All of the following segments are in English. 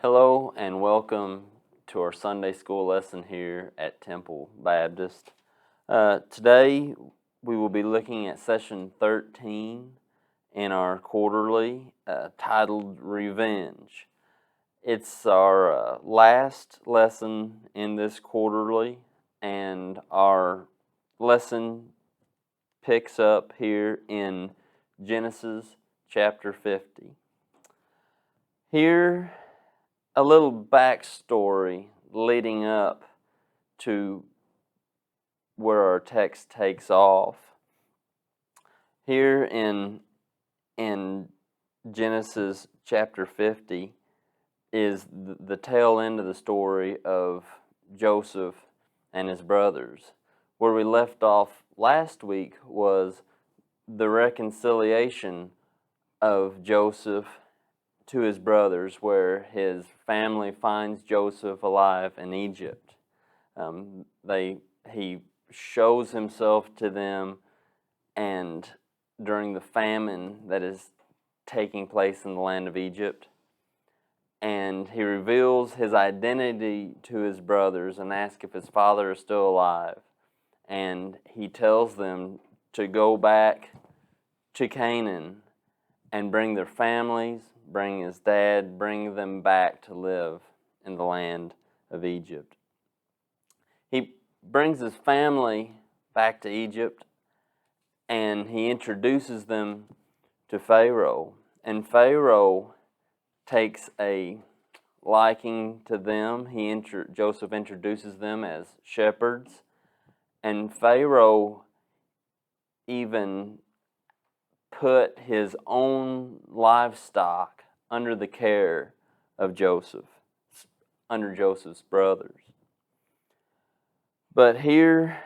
Hello and welcome to our Sunday school lesson here at Temple Baptist. Today we will be looking at session 13 in our quarterly titled Revenge. It's our last lesson in this quarterly, and our lesson picks up here in Genesis chapter 50. Here, a little backstory leading up to where our text takes off. Here in Genesis chapter 50 is the tail end of the story of Joseph and his brothers. Where we left off last week was the reconciliation of Joseph to his brothers, where his family finds Joseph alive in Egypt. He shows himself to them, and during the famine that is taking place in the land of Egypt, and he reveals his identity to his brothers and asks if his father is still alive. And he tells them to go back to Canaan and bring their families, bring his dad, bring them back to live in the land of Egypt. He brings his family back to Egypt, and he introduces them to Pharaoh. And Pharaoh takes a liking to them. Joseph introduces them as shepherds, and Pharaoh even put his own livestock under the care of Joseph, under Joseph's brothers. But here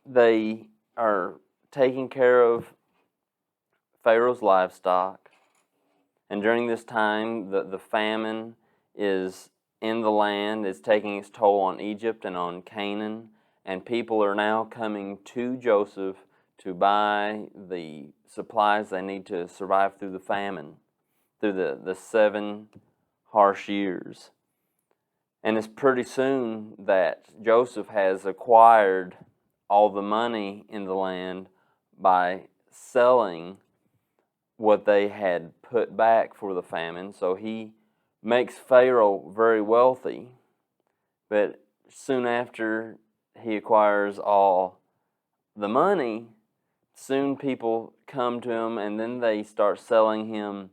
they are taking care of Pharaoh's livestock, and during this time the famine is in the land, is taking its toll on Egypt and on Canaan, and people are now coming to Joseph to buy the supplies they need to survive through the famine, through the 7 harsh years. And it's pretty soon that Joseph has acquired all the money in the land by selling what they had put back for the famine. So he makes Pharaoh very wealthy, but soon after he acquires all the money, soon people come to him, and then they start selling him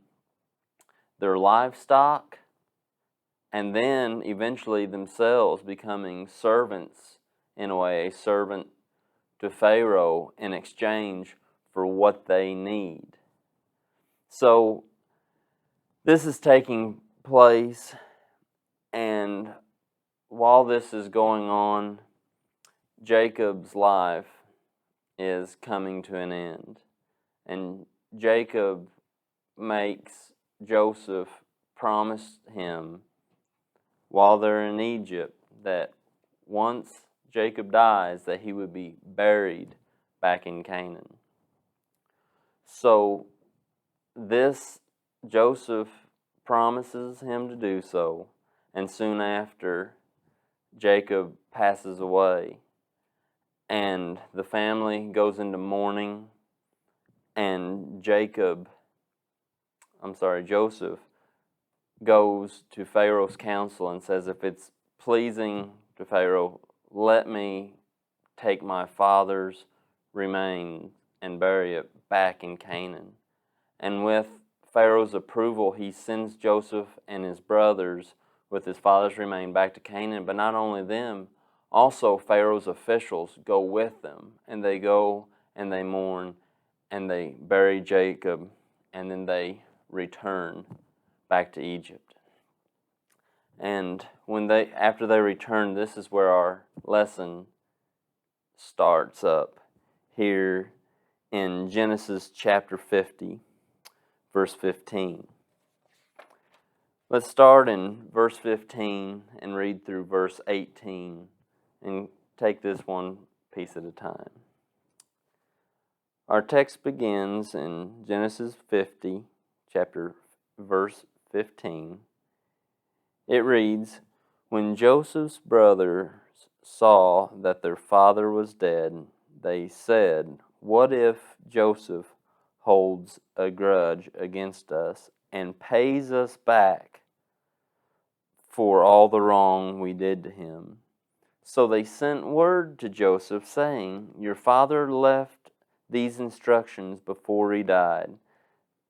their livestock, and then eventually themselves becoming servants, in a way, a servant to Pharaoh in exchange for what they need. So this is taking place, and while this is going on, Jacob's life is coming to an end. And Jacob makes Joseph promise him while they're in Egypt that once Jacob dies, that he would be buried back in Canaan. So this Joseph promises him to do so, and soon after Jacob passes away, and the family goes into mourning, and Joseph goes to Pharaoh's council and says, if it's pleasing to Pharaoh, let me take my father's remains and bury it back in Canaan. And with Pharaoh's approval, he sends Joseph and his brothers with his father's remains back to Canaan. But not only them, also Pharaoh's officials go with them, and they go and they mourn and they bury Jacob, and then they return back to Egypt. And after they return, this is where our lesson starts up here in Genesis chapter 50, verse 15. Let's start in verse 15 and read through verse 18 and take this one piece at a time. Our text begins in Genesis 50, verse 15. It reads, "When Joseph's brothers saw that their father was dead, they said, 'What if Joseph holds a grudge against us and pays us back for all the wrong we did to him?' So they sent word to Joseph, saying, 'Your father left these instructions before he died.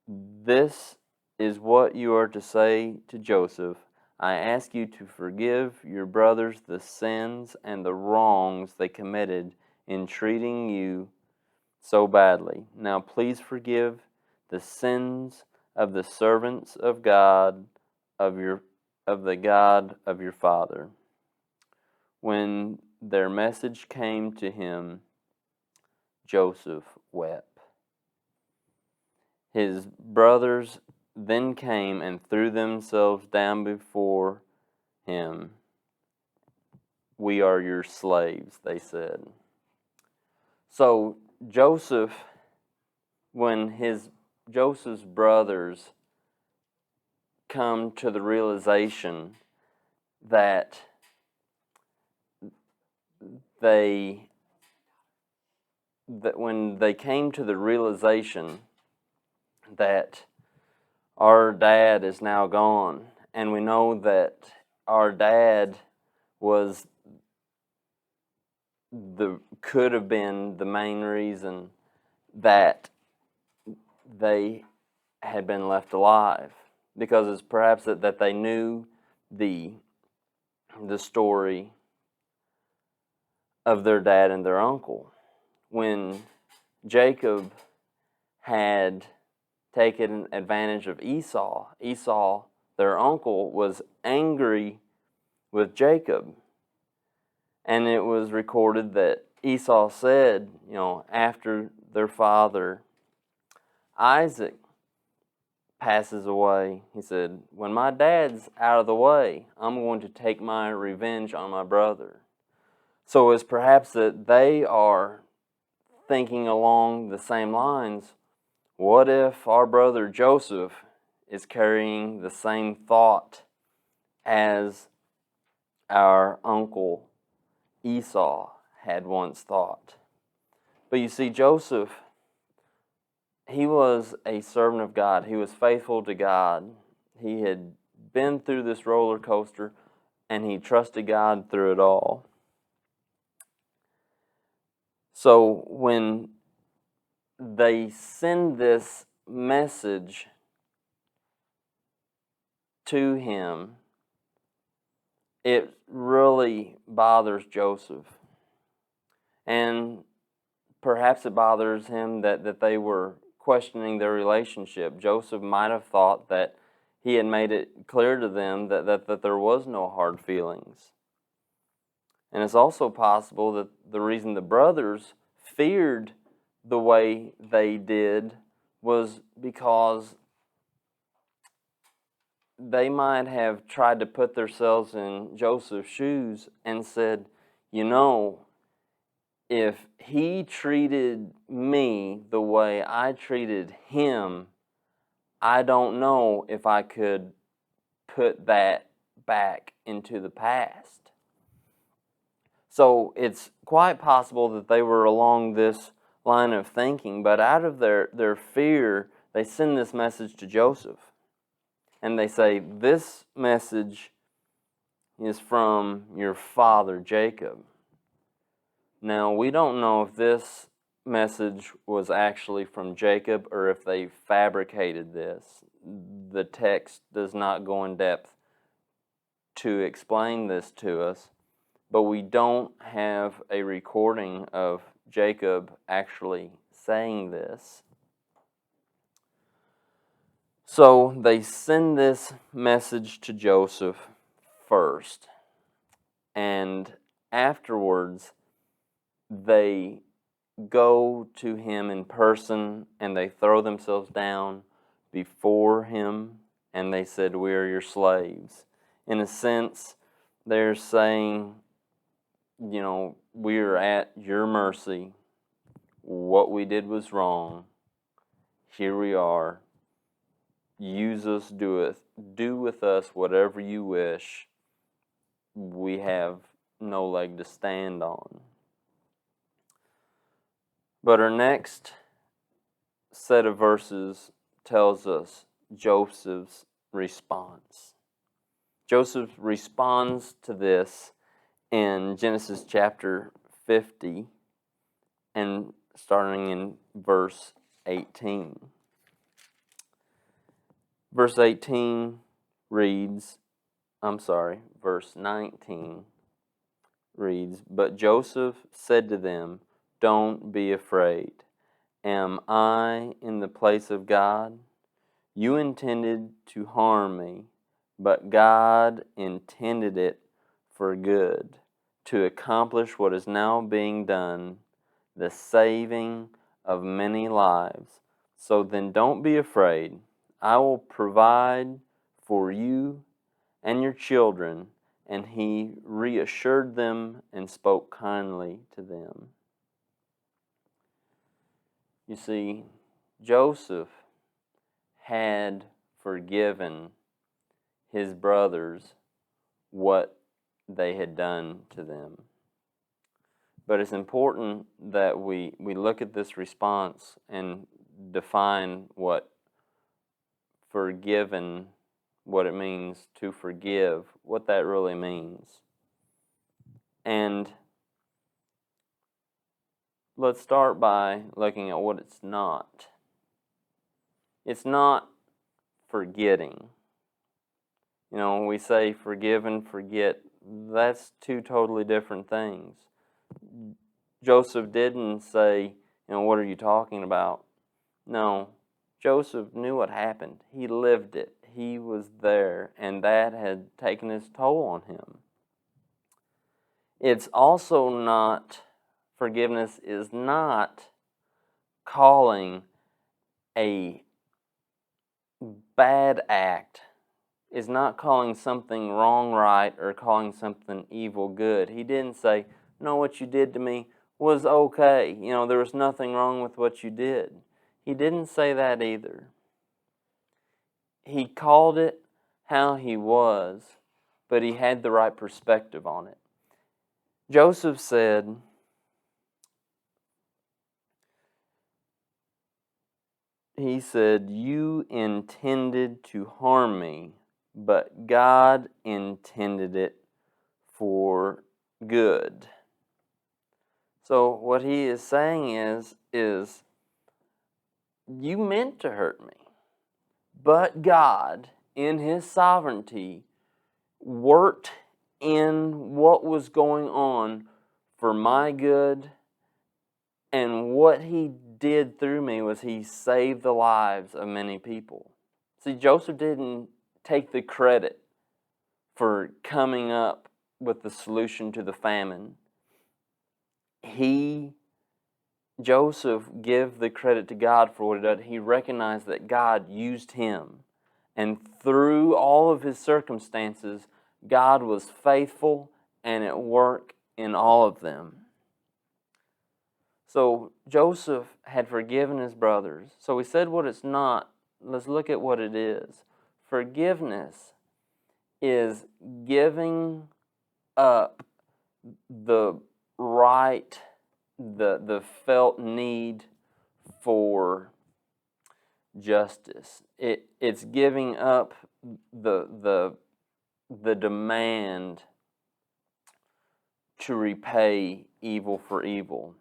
This is what you are to say to Joseph. I ask you to forgive your brothers the sins and the wrongs they committed in treating you so badly. Now please forgive the sins of the servants of God, of the God of your father.' When their message came to him, Joseph wept. His brothers then came and threw themselves down before him. 'We are your slaves,' they said." So Joseph, when Joseph's brothers come to the realization that when they came to the realization that our dad is now gone, and we know that our dad could have been the main reason that they had been left alive, because it's perhaps that they knew the story of their dad and their uncle. When Jacob had taken advantage of Esau, their uncle, was angry with Jacob. And it was recorded that Esau said, after their father Isaac passes away, he said, "When my dad's out of the way, I'm going to take my revenge on my brother." So it's perhaps that they are thinking along the same lines. What if our brother Joseph is carrying the same thought as our uncle Esau had once thought? But you see, Joseph, he was a servant of God. He was faithful to God. He had been through this roller coaster, and he trusted God through it all. So when they send this message to him, it really bothers Joseph. And perhaps it bothers him that they were questioning their relationship. Joseph might have thought that he had made it clear to them that there was no hard feelings. And it's also possible that the reason the brothers feared the way they did was because they might have tried to put themselves in Joseph's shoes and said, if he treated me the way I treated him, I don't know if I could put that back into the past. So it's quite possible that they were along this line of thinking, but out of their fear, they send this message to Joseph. And they say, "This message is from your father Jacob." Now, we don't know if this message was actually from Jacob or if they fabricated this. The text does not go in depth to explain this to us, but we don't have a recording of Jacob actually saying this. So they send this message to Joseph first, and afterwards they go to him in person and they throw themselves down before him and they said, "We are your slaves." In a sense, they're saying, we are at your mercy. What we did was wrong. Here we are. use us, do with us whatever you wish. We have no leg to stand on. But our next set of verses tells us Joseph's response. Joseph responds to this in Genesis chapter 50 and starting in verse 18. Verse 19 reads, "But Joseph said to them, 'Don't be afraid. Am I in the place of God? You intended to harm me, but God intended it for good, to accomplish what is now being done, the saving of many lives. So then don't be afraid. I will provide for you and your children.' And he reassured them and spoke kindly to them." You see, Joseph had forgiven his brothers what they had done to them. But it's important that we look at this response and define what forgiven, what it means to forgive, what that really means. And let's start by looking at what it's not. It's not forgetting. You know, when we say forgive and forget, that's two totally different things. Joseph didn't say, what are you talking about? No, Joseph knew what happened. He lived it. He was there, and that had taken its toll on him. It's also not, forgiveness is not calling a bad act, is not calling something wrong right or calling something evil good. He didn't say, "No, what you did to me was okay. There was nothing wrong with what you did." He didn't say that either. He called it how he was, but he had the right perspective on it. Joseph said, "You intended to harm me, but God intended it for good." So what he is saying is you meant to hurt me, but God, in His sovereignty, worked in what was going on for my good, and what He did through me was He saved the lives of many people. See, Joseph didn't take the credit for coming up with the solution to the famine. Joseph gave the credit to God for what he did. He recognized that God used him. And through all of his circumstances, God was faithful and at work in all of them. So Joseph had forgiven his brothers. So we said what it's not. Let's look at what it is. Forgiveness is giving up the right, the felt need for justice. It's giving up the demand to repay evil for evil.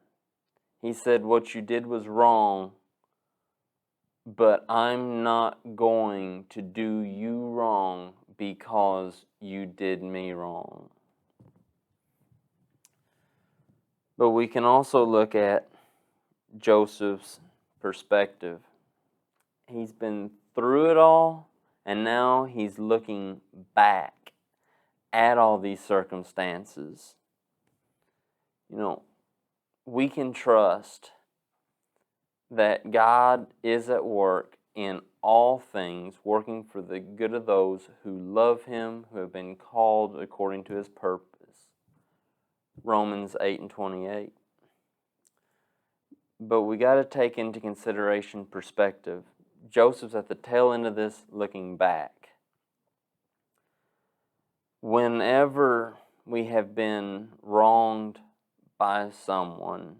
He said, "What you did was wrong, but I'm not going to do you wrong because you did me wrong." But we can also look at Joseph's perspective. He's been through it all, and now he's looking back at all these circumstances. We can trust that God is at work in all things, working for the good of those who love Him, who have been called according to His purpose. Romans 8:28. But we got to take into consideration perspective. Joseph's at the tail end of this looking back. Whenever we have been wronged by someone,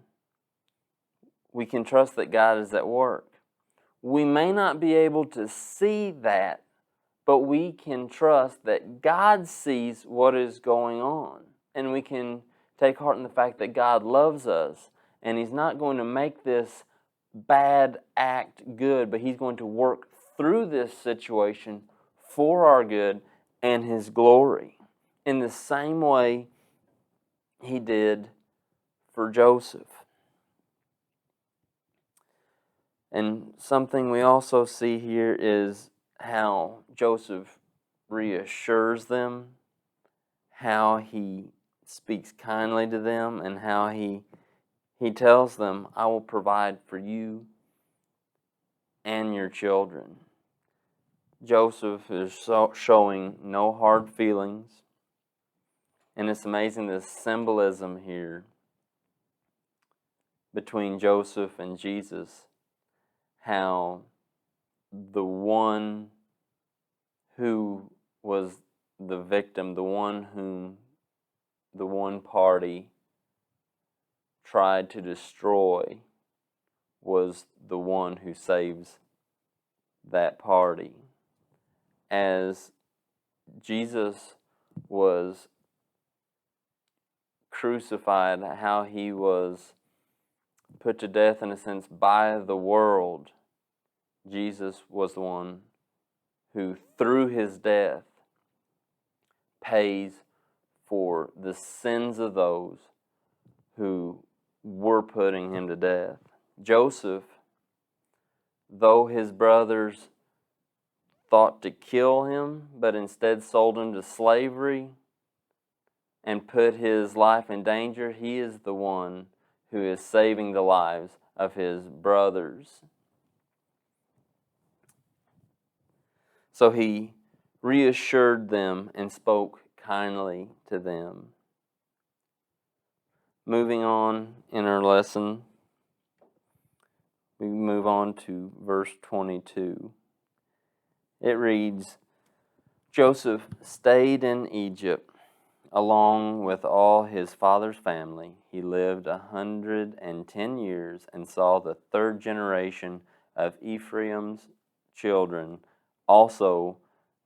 we can trust that God is at work. We may not be able to see that, but we can trust that God sees what is going on. And we can take heart in the fact that God loves us, and He's not going to make this bad act good, but He's going to work through this situation for our good and His glory. In the same way He did for Joseph. And something we also see here is how Joseph reassures them, how he speaks kindly to them, and how he tells them, I will provide for you and your children. Joseph is showing no hard feelings. And it's amazing the symbolism here between Joseph and Jesus. How the one who was the victim, the one whom the one party tried to destroy, was the one who saves that party. As Jesus was crucified, how He was put to death in a sense by the world, Jesus was the one who, through His death, pays for the sins of those who were putting Him to death. Joseph, though his brothers thought to kill him, but instead sold him to slavery and put his life in danger, he is the one who is saving the lives of his brothers. So he reassured them and spoke kindly to them. Moving on in our lesson, we move on to verse 22. It reads, Joseph stayed in Egypt along with all his father's family. He lived 110 years and saw the third generation of Ephraim's children. Also,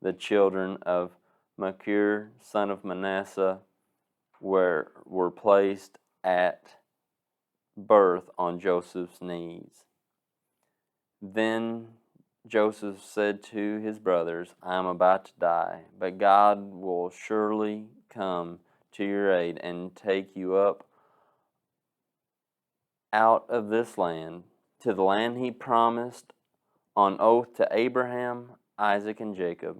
the children of Machir, son of Manasseh, were placed at birth on Joseph's knees. Then Joseph said to his brothers, I am about to die, but God will surely come to your aid and take you up out of this land to the land He promised on oath to Abraham, Isaac, and Jacob.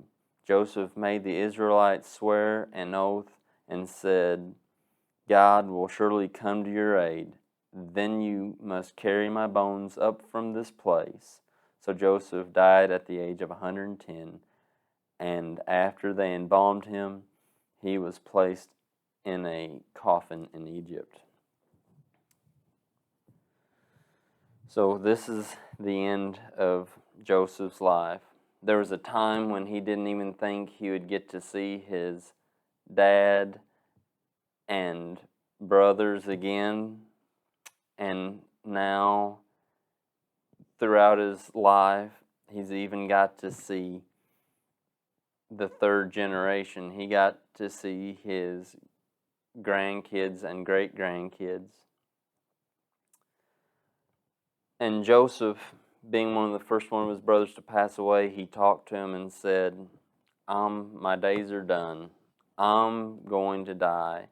Joseph made the Israelites swear an oath and said, God will surely come to your aid. Then you must carry my bones up from this place. So Joseph died at the age of 110, and after they embalmed him, he was placed in a coffin in Egypt. So this is the end of Joseph's life. There was a time when he didn't even think he would get to see his dad and brothers again, and now throughout his life he's even got to see the third generation. He got to see his grandkids and great-grandkids. And Joseph, being one of the first one of his brothers to pass away, he talked to him and said, my days are done. I'm going to die.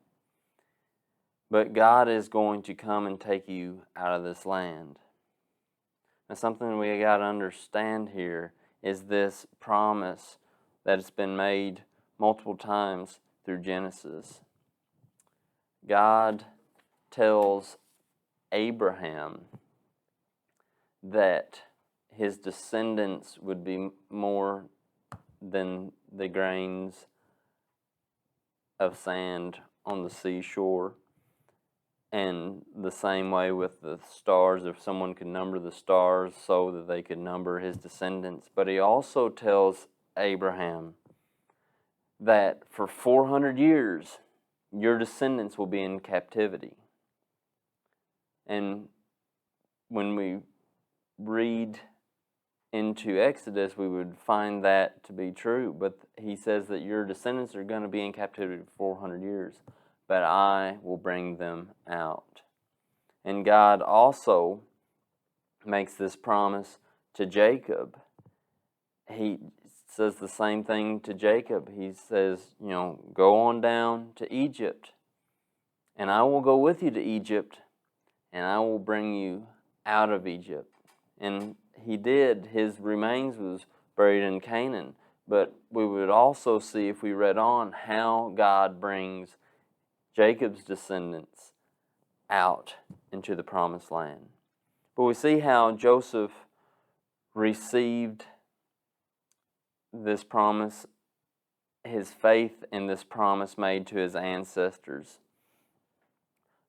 But God is going to come and take you out of this land. Now, something we got to understand here is this promise that has been made multiple times through Genesis. God tells Abraham that his descendants would be more than the grains of sand on the seashore. And the same way with the stars, if someone could number the stars so that they could number his descendants. But he also tells Abraham that for 400 years, your descendants will be in captivity. And when we read into Exodus, we would find that to be true. But he says that your descendants are going to be in captivity for 400 years, but I will bring them out. And God also makes this promise to Jacob. He says the same thing to Jacob. He says, go on down to Egypt, and I will go with you to Egypt, and I will bring you out of Egypt. And he did. His remains was buried in Canaan. But we would also see, if we read on, how God brings Jacob's descendants out into the promised land. But we see how Joseph received this promise, his faith in this promise made to his ancestors,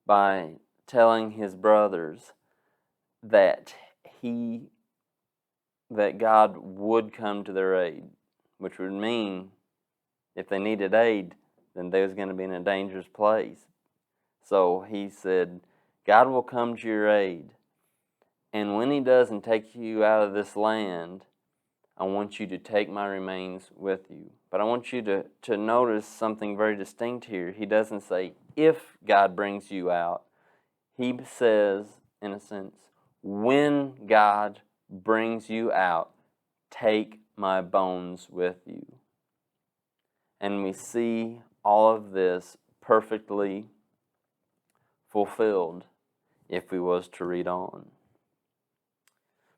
by telling his brothers that God would come to their aid, which would mean if they needed aid, then they was going to be in a dangerous place. So he said, God will come to your aid. And when he does and takes you out of this land, I want you to take my remains with you. But I want you to notice something very distinct here. He doesn't say, if God brings you out. He says, in a sense, when God brings you out, take my bones with you. And we see all of this perfectly fulfilled if we was to read on.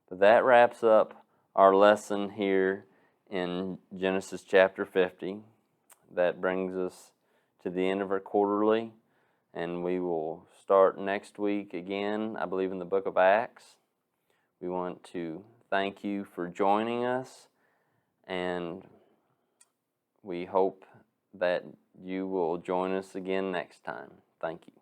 But that wraps up our lesson here in Genesis chapter 50. That brings us to the end of our quarterly, and we will start next week again, I believe, in the book of Acts. We want to thank you for joining us, and we hope that you will join us again next time. Thank you.